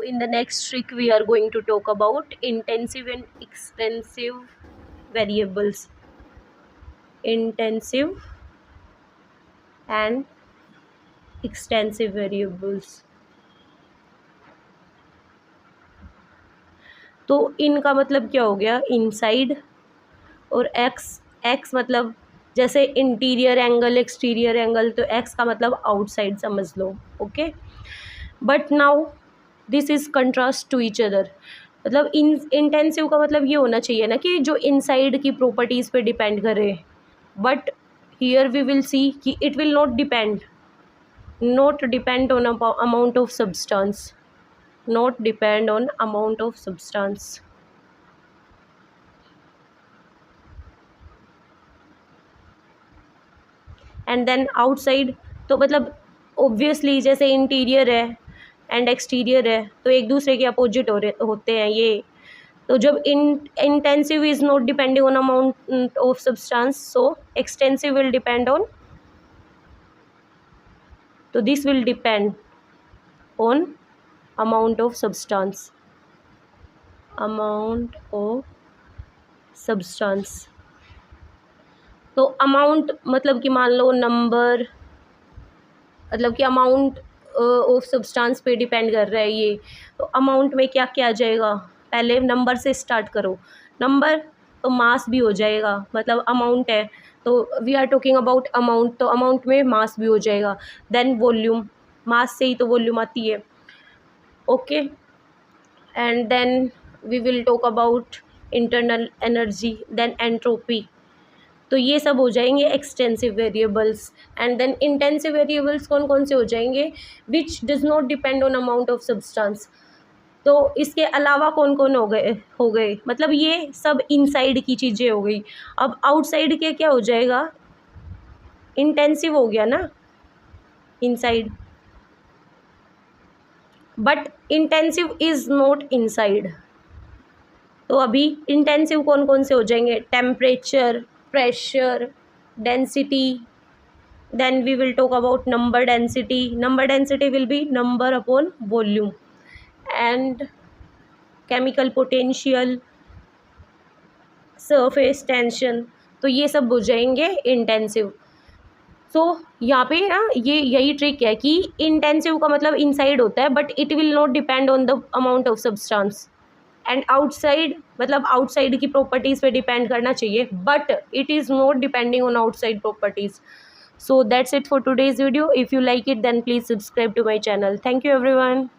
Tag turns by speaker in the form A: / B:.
A: in the next trick we are going to talk about intensive and extensive variables. Intensive and extensive variables. तो इनका मतलब क्या हो गया, इनसाइड और एक्स. एक्स मतलब जैसे इंटीरियर एंगल एक्सटीरियर एंगल, तो एक्स का मतलब आउटसाइड समझ लो. Okay, but now this is contrast to each other. मतलब इंटेंसिव का मतलब ये होना चाहिए ना कि जो इनसाइड की प्रॉपर्टीज़ पे डिपेंड करे, but here we will see कि it will not depend on amount of substance, not depend on amount of substance. And then outside, तो मतलब obviously जैसे इंटीरियर है एंड एक्सटीरियर है तो एक दूसरे के अपोजिट होते हैं ये. तो जब intensive is not depending on amount of substance, so extensive will depend on, तो this will depend on amount of substance. तो अमाउंट मतलब कि मान लो नंबर, मतलब कि अमाउंट ऑफ सब्सटेंस पे डिपेंड कर रहा है ये. तो अमाउंट में क्या क्या आ जाएगा, पहले नंबर से स्टार्ट करो. नंबर तो मास भी हो जाएगा, मतलब अमाउंट है तो we are talking about amount, तो अमाउंट में मास भी हो जाएगा. देन वॉल्यूम, मास से ही तो वॉल्यूम आती है. Okay, and then we will talk about internal energy, then entropy. तो ये सब हो जाएंगे extensive variables. And then intensive variables कौन कौन से हो जाएंगे, which does not depend on amount of substance. तो इसके अलावा कौन कौन हो गए, मतलब ये सब इनसाइड की चीज़ें हो गई. अब आउटसाइड के क्या हो जाएगा, इंटेंसिव हो गया ना inside, but intensive is not inside. तो अभी इंटेंसिव कौन कौन से हो जाएंगे, temperature, pressure, density. Then we will talk about number density. Number density will be number upon volume. And chemical potential, surface tension, तो ये सब हो जाएंगे इंटेंसिव. तो यहाँ पे ना ये यही ट्रिक है कि इंटेंसिव का मतलब इनसाइड होता है, but it will not depend on the amount of substance. And outside मतलब आउटसाइड की प्रॉपर्टीज़ पे डिपेंड करना चाहिए, but it is not depending on outside properties. So that's it for today's video. If you like it, then please subscribe to my channel. Thank you everyone.